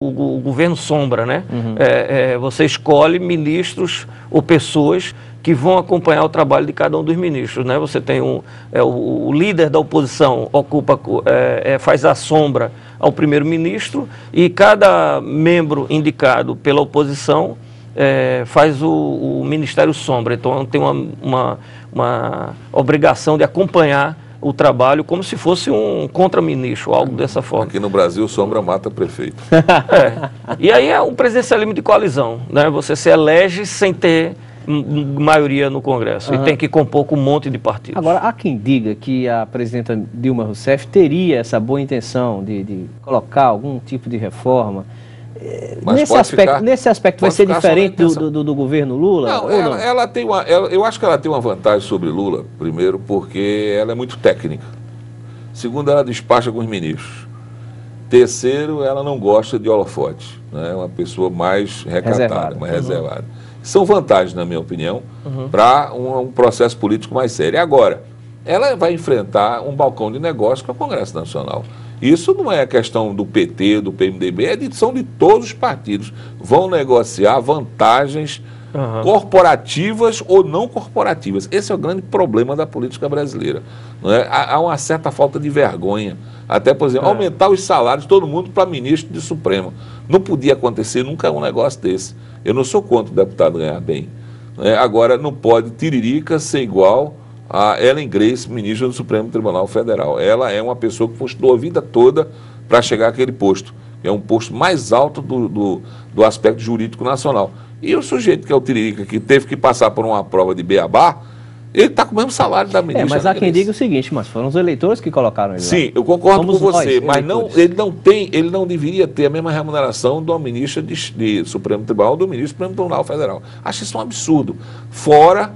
o governo sombra, né? Você escolhe ministros ou pessoas que vão acompanhar o trabalho de cada um dos ministros, né? Você tem o líder da oposição faz a sombra ao primeiro-ministro e cada membro indicado pela oposição faz o ministério sombra. Então tem uma obrigação de acompanhar o trabalho como se fosse um contra-ministro, algo dessa forma. Aqui no Brasil, sombra mata prefeito. E aí é um presidencialismo de coalizão, né? Você se elege sem ter maioria no Congresso e tem que compor com um monte de partidos. Agora, há quem diga que a presidenta Dilma Rousseff teria essa boa intenção de colocar algum tipo de reforma. Nesse aspecto vai ser diferente do governo Lula? Não, eu acho que ela tem uma vantagem sobre Lula, primeiro, porque ela é muito técnica. Segundo, ela despacha com os ministros. Terceiro, ela não gosta de holofote, né? É uma pessoa mais recatada, mais reservada. São vantagens, na minha opinião, para um processo político mais sério. Agora, ela vai enfrentar um balcão de negócio que é o Congresso Nacional. Isso não é questão do PT, do PMDB, são de todos os partidos. Vão negociar vantagens corporativas ou não corporativas. Esse é o grande problema da política brasileira. Não é? Há uma certa falta de vergonha. Até, por exemplo, aumentar os salários de todo mundo para ministro de Supremo. Não podia acontecer nunca um negócio desse. Eu não sou contra o deputado ganhar bem. Agora, não pode Tiririca ser igual a Ellen Grace, ministra do Supremo Tribunal Federal. Ela é uma pessoa que estudou a vida toda para chegar àquele posto. É um posto mais alto do aspecto jurídico nacional. E o sujeito que é o Tiririca, que teve que passar por uma prova de beabá, ele está com o mesmo salário da ministra. Mas há quem diga o seguinte, mas foram os eleitores que colocaram ele lá. Sim, eu concordo com você, mas ele não deveria ter a mesma remuneração de uma ministra de Supremo Tribunal ou do ministro do Supremo Tribunal Federal. Acho isso um absurdo. Fora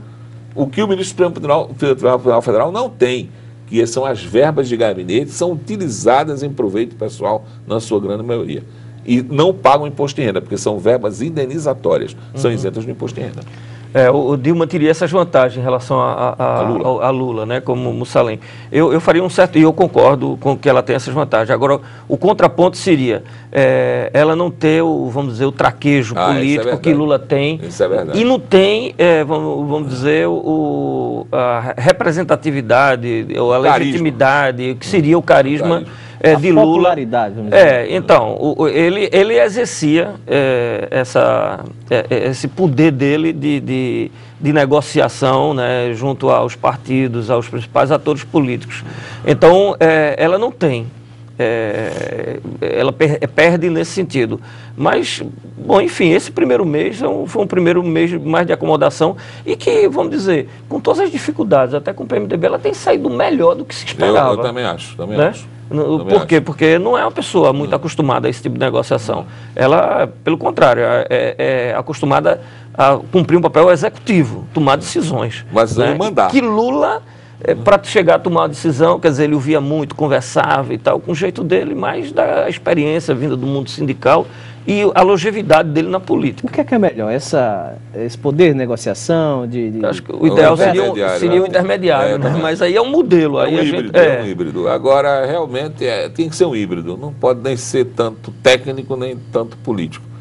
o que o ministro do Supremo Tribunal Federal não tem, que são as verbas de gabinete, são utilizadas em proveito pessoal, na sua grande maioria. E não pagam imposto de renda, porque são verbas indenizatórias, são isentas do imposto de renda. O Dilma teria essas vantagens em relação a Lula, né, como Mussalem. Eu faria um certo, e eu concordo com que ela tem essas vantagens. Agora, o contraponto seria ela não ter, vamos dizer, o traquejo político que Lula tem. Isso é verdade. E não tem, vamos dizer, a representatividade, ou a legitimidade, que seria o carisma de Lula. Popularidade, vamos dizer. Então, ele exercia esse poder dele de negociação, né, junto aos partidos, aos principais atores políticos. Então, ela não tem. Ela perde nesse sentido. Mas, bom, enfim, esse primeiro mês foi um primeiro mês mais de acomodação e que, vamos dizer, com todas as dificuldades, até com o PMDB, ela tem saído melhor do que se esperava. Eu também acho, Por quê? Porque não é uma pessoa muito acostumada a esse tipo de negociação. Ela, pelo contrário, é acostumada a cumprir um papel executivo, tomar decisões. Mas não mandar. Que Lula, para chegar a tomar uma decisão, quer dizer, ele ouvia muito, conversava e tal, com o jeito dele, mais da experiência vinda do mundo sindical e a longevidade dele na política. O que é melhor? Esse poder de negociação? Acho que o ideal seria o intermediário, né? Mas aí é um modelo. Aí é um híbrido. Agora, realmente, tem que ser um híbrido. Não pode nem ser tanto técnico, nem tanto político.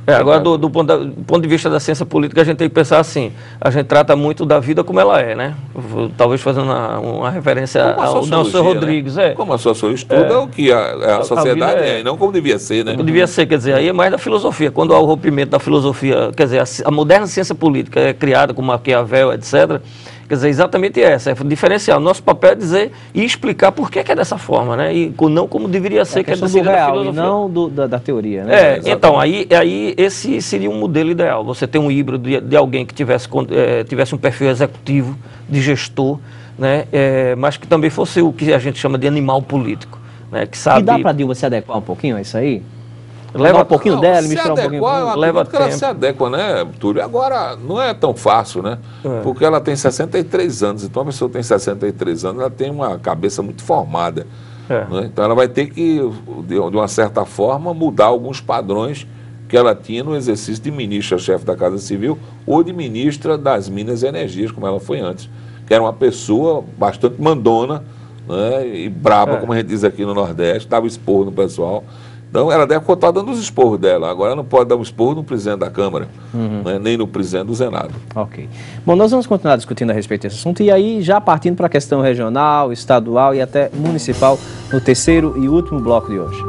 Agora, do ponto de vista da ciência política, a gente tem que pensar assim, a gente trata muito da vida como ela é, né? Talvez fazendo uma referência ao Nelson Rodrigues. Né? Como a sociologia estuda o que a sociedade e não como devia ser, né? Como devia ser, quer dizer, aí é mais da filosofia. Quando há o rompimento da filosofia, quer dizer, a moderna ciência política é criada com Maquiavel, etc., quer dizer, exatamente essa, é diferenciar. O nosso papel é dizer e explicar por que é dessa forma, né? E não como deveria ser, que é da real, e não da teoria, né? Então, aí esse seria um modelo ideal. Você ter um híbrido de alguém que tivesse um perfil executivo, de gestor, né? Mas que também fosse o que a gente chama de animal político, né? Que sabe... E dá para Dilma se adequar um pouquinho a isso aí? Leva um pouquinho dela, misturar um pouquinho. Leva tempo. Ela se adequa, né, Túlio? Agora, não é tão fácil, né? Porque ela tem 63 anos. Então, a pessoa tem 63 anos, ela tem uma cabeça muito formada. Né? Então, ela vai ter que, de uma certa forma, mudar alguns padrões que ela tinha no exercício de ministra-chefe da Casa Civil ou de ministra das Minas e Energias, como ela foi antes. Que era uma pessoa bastante mandona, né, e braba, como a gente diz aqui no Nordeste, dava esporro no pessoal. Então, ela deve estar dando os esporros dela. Agora, ela não pode dar um esporro no presidente da Câmara, né, nem no presidente do Senado. Ok. Bom, nós vamos continuar discutindo a respeito desse assunto. E aí, já partindo para a questão regional, estadual e até municipal, no terceiro e último bloco de hoje.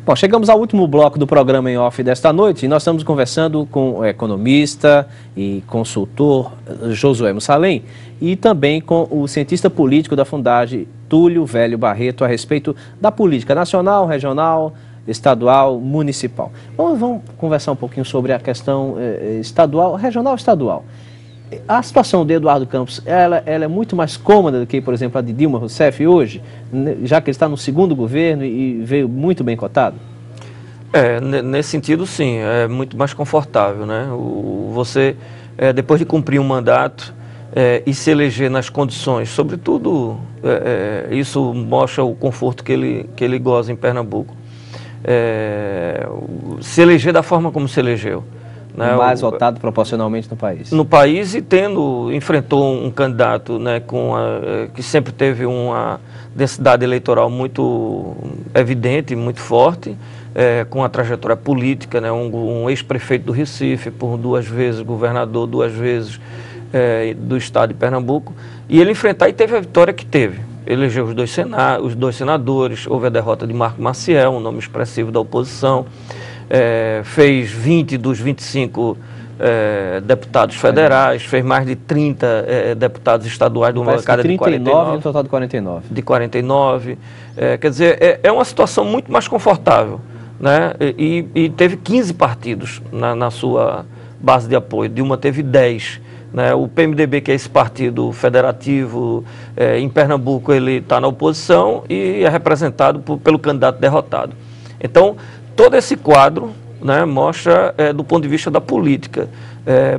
Bom, chegamos ao último bloco do programa em off desta noite e nós estamos conversando com o economista e consultor Josué Mussalem e também com o cientista político da Fundagem, Túlio Velho Barreto, a respeito da política nacional, regional, estadual, municipal. Vamos conversar um pouquinho sobre a questão estadual, regional e estadual. A situação de Eduardo Campos, ela é muito mais cômoda do que, por exemplo, a de Dilma Rousseff hoje, já que ele está no segundo governo e veio muito bem cotado? Nesse sentido, sim, é muito mais confortável, né? Você, depois de cumprir um mandato e se eleger nas condições, sobretudo, isso mostra o conforto que ele goza em Pernambuco. Se eleger da forma como se elegeu. Né, o mais votado proporcionalmente no país. No país e enfrentou um candidato, né, que sempre teve uma densidade eleitoral muito evidente, muito forte, com a trajetória política, né, um ex-prefeito do Recife, por 2 vezes governador, 2 vezes do estado de Pernambuco, e ele enfrentar e teve a vitória que teve. Elegeu os 2 senadores, houve a derrota de Marco Maciel, um nome expressivo da oposição, fez 20 dos 25 deputados federais, fez mais de 30 deputados estaduais de uma bancada de 49. Um total de 49. De 49. Quer dizer, é uma situação muito mais confortável, né? E teve 15 partidos na sua base de apoio. Dilma teve 10. Né? O PMDB, que é esse partido federativo, em Pernambuco ele está na oposição e é representado pelo candidato derrotado. Então, todo esse quadro, né, mostra do ponto de vista da política.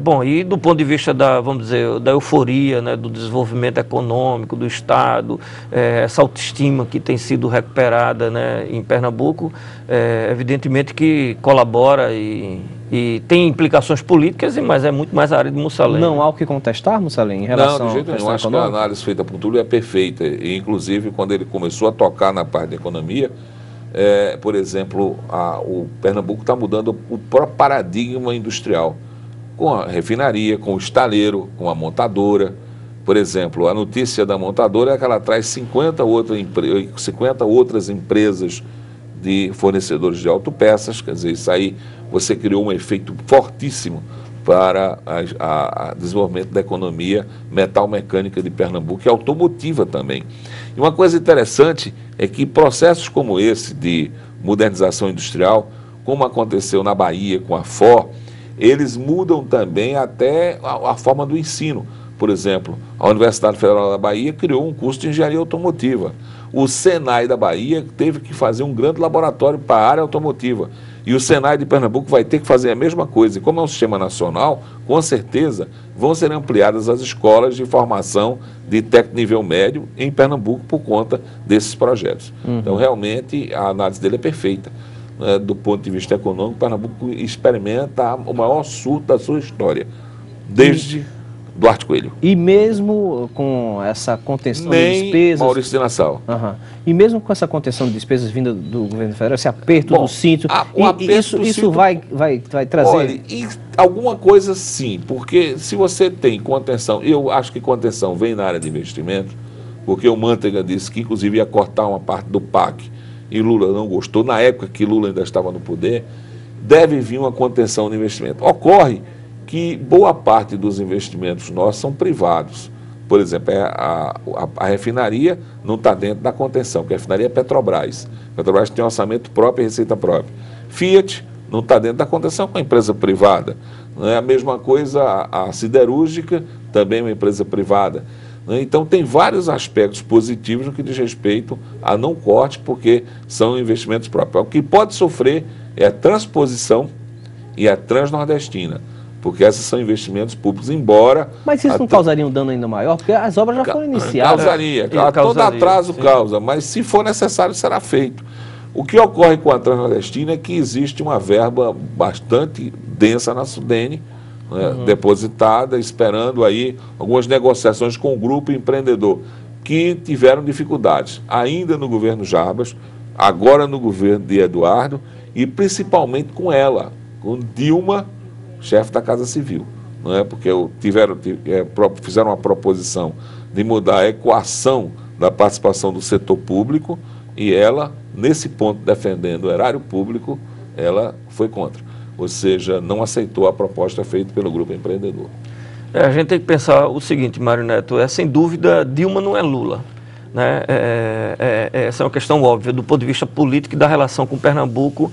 Bom, e do ponto de vista vamos dizer, da euforia, né, do desenvolvimento econômico do Estado, essa autoestima que tem sido recuperada, né, em Pernambuco, evidentemente que colabora e tem implicações políticas, mas é muito mais a área de Mussalem. Não há o que contestar, Mussalem, em relação Não, de jeito nenhum. Eu acho que a análise feita por Túlio é perfeita. E, inclusive, quando ele começou a tocar na parte da economia, por exemplo, o Pernambuco está mudando o próprio paradigma industrial, com a refinaria, com o estaleiro, com a montadora. Por exemplo, a notícia da montadora é que ela traz 50 outras empresas de fornecedores de autopeças. Quer dizer, isso aí você criou um efeito fortíssimo para o desenvolvimento da economia metal-mecânica de Pernambuco e automotiva também. E uma coisa interessante é que processos como esse de modernização industrial, como aconteceu na Bahia com a FOR, eles mudam também até a forma do ensino. Por exemplo, a Universidade Federal da Bahia criou um curso de engenharia automotiva. O Senai da Bahia teve que fazer um grande laboratório para a área automotiva. E o Senai de Pernambuco vai ter que fazer a mesma coisa. E como é um sistema nacional, com certeza vão ser ampliadas as escolas de formação de técnico nível médio em Pernambuco por conta desses projetos. Então, realmente, a análise dele é perfeita. Do ponto de vista econômico, Pernambuco experimenta o maior surto da sua história, desde Duarte Coelho. E mesmo com essa contenção de despesas... Maurício de Nassau. E mesmo com essa contenção de despesas vinda do governo federal, esse aperto do cinto, isso vai trazer... Olha, alguma coisa sim, porque se você tem contenção, eu acho que contenção vem na área de investimento, porque o Manteiga disse que inclusive ia cortar uma parte do PAC, e Lula não gostou, na época que Lula ainda estava no poder, deve vir uma contenção no investimento. Ocorre que boa parte dos investimentos nossos são privados. Por exemplo, a refinaria não está dentro da contenção, porque a refinaria é Petrobras. Petrobras tem um orçamento próprio e receita própria. Fiat não está dentro da contenção com a empresa privada. Não é a mesma coisa a siderúrgica, também é uma empresa privada. Então, tem vários aspectos positivos no que diz respeito a não corte, porque são investimentos próprios. O que pode sofrer é a transposição e a transnordestina, porque esses são investimentos públicos, embora... Mas isso não causaria um dano ainda maior? Porque as obras já foram iniciadas. Causaria. Todo atraso causa, mas se for necessário, será feito. O que ocorre com a Transnordestina é que existe uma verba bastante densa na Sudene, né, depositada, esperando aí algumas negociações com o grupo empreendedor, que tiveram dificuldades, ainda no governo Jarbas, agora no governo de Eduardo, e principalmente com ela, com Dilma, chefe da Casa Civil, não é? Porque fizeram uma proposição de mudar a equação da participação do setor público, e ela, nesse ponto, defendendo o erário público, ela foi contra. Ou seja, não aceitou a proposta feita pelo grupo empreendedor. A gente tem que pensar o seguinte, Mário Neto, sem dúvida, Dilma não é Lula. Né? Essa é uma questão óbvia, do ponto de vista político e da relação com Pernambuco.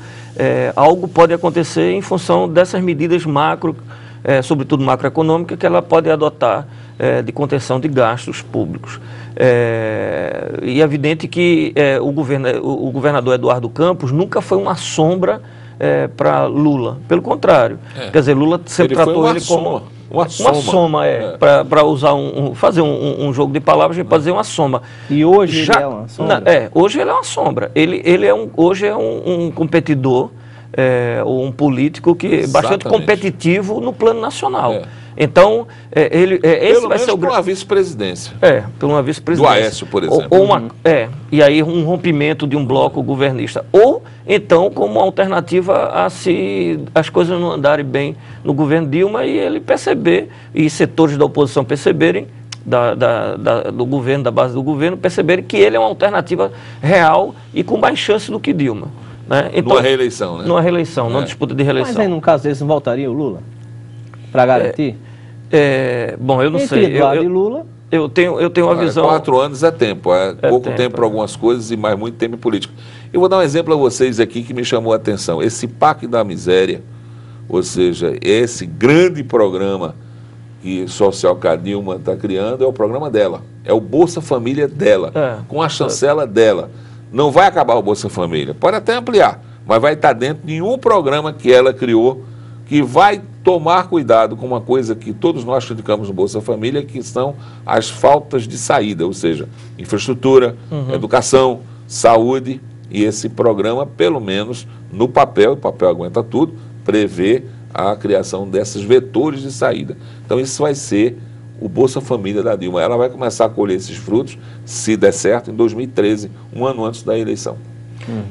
Algo pode acontecer em função dessas medidas macro, sobretudo macroeconômicas, que ela pode adotar de contenção de gastos públicos. E é evidente que o governador Eduardo Campos nunca foi uma sombra para Lula. Pelo contrário. Quer dizer, Lula sempre tratou ele como uma soma, para usar fazer um jogo de palavras, a gente pode dizer uma soma. E hoje ele é uma sombra? Hoje ele é uma sombra. Hoje é um competidor, ou um político que é bastante competitivo no plano nacional. Então, esse vai ser o... por uma vice-presidência. Por uma vice-presidência. Do Aécio, por exemplo. E aí um rompimento de um bloco governista. Ou, então, como alternativa a se as coisas não andarem bem no governo Dilma e ele perceber, e setores da oposição perceberem, do governo, da base do governo, perceberem que ele é uma alternativa real e com mais chance do que Dilma. Né? Então, numa reeleição, né? Numa reeleição, numa disputa de reeleição. Mas aí, no caso deles, não voltaria o Lula? Para garantir? Bom, eu não sei. Eduardo e Lula. Eu tenho uma visão... 4 anos é tempo, pouco tempo para algumas coisas e mais muito tempo político. Eu vou dar um exemplo a vocês aqui que me chamou a atenção. Esse PAC da Miséria, ou seja, esse grande programa social que a Dilma está criando, é o programa dela. É o Bolsa Família dela, com a chancela dela. Não vai acabar o Bolsa Família, pode até ampliar, mas vai estar dentro de um programa que ela criou, que vai tomar cuidado com uma coisa que todos nós criticamos no Bolsa Família, que são as faltas de saída, ou seja, infraestrutura, educação, saúde, e esse programa, pelo menos no papel, o papel aguenta tudo, prevê a criação desses vetores de saída. Então isso vai ser o Bolsa Família da Dilma. Ela vai começar a colher esses frutos, se der certo, em 2013, um ano antes da eleição.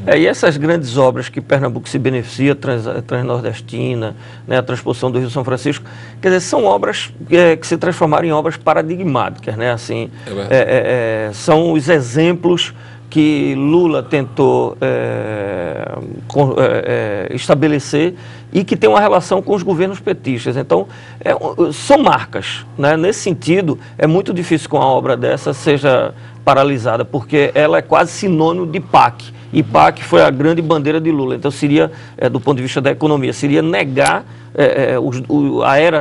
E essas grandes obras que Pernambuco se beneficia, Transnordestina, né, a transposição do Rio São Francisco, quer dizer, são obras que se transformaram em obras paradigmáticas, né? Assim, são os exemplos que Lula tentou estabelecer e que tem uma relação com os governos petistas. Então, são marcas. Né? Nesse sentido, é muito difícil que uma obra dessa seja paralisada, porque ela é quase sinônimo de PAC. E PAC foi a grande bandeira de Lula. Então, seria, do ponto de vista da economia, seria negar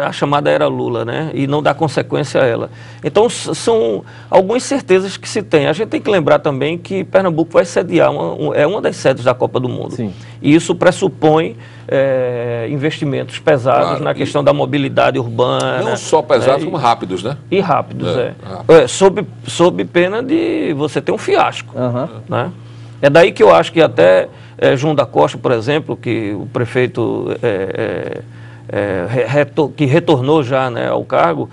a chamada era Lula, né? E não dar consequência a ela. Então, são algumas certezas que se tem. A gente tem que lembrar também que Pernambuco vai sediar, uma das sedes da Copa do Mundo. Sim. E isso pressupõe investimentos pesados na questão da mobilidade urbana. Não só pesados, como rápidos, né? E rápidos, sob pena de você ter um fiasco. Né? É daí que eu acho que até João da Costa, por exemplo, que o prefeito que retornou já, né, ao cargo,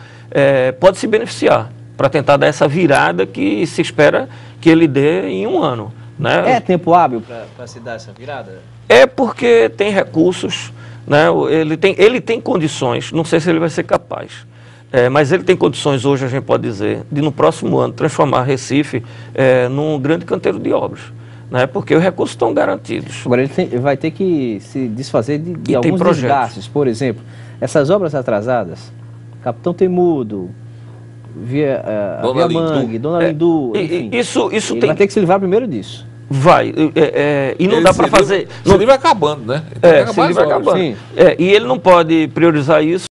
pode se beneficiar para tentar dar essa virada que se espera que ele dê em um ano. Né? É tempo hábil para se dar essa virada? É porque tem recursos, né? Ele tem condições, não sei se ele vai ser capaz, mas ele tem condições hoje, a gente pode dizer, de no próximo ano transformar Recife num grande canteiro de obras. Né, porque os recursos estão garantidos. Agora ele vai ter que se desfazer de alguns desgastes. Por exemplo, essas obras atrasadas, Capitão Temudo, Via Mangue, Dona Lindu, enfim, ele vai ter que se livrar primeiro disso. Vai, e não dá para fazer... Se livra acabando, né? Se livra acabando. E ele não pode priorizar isso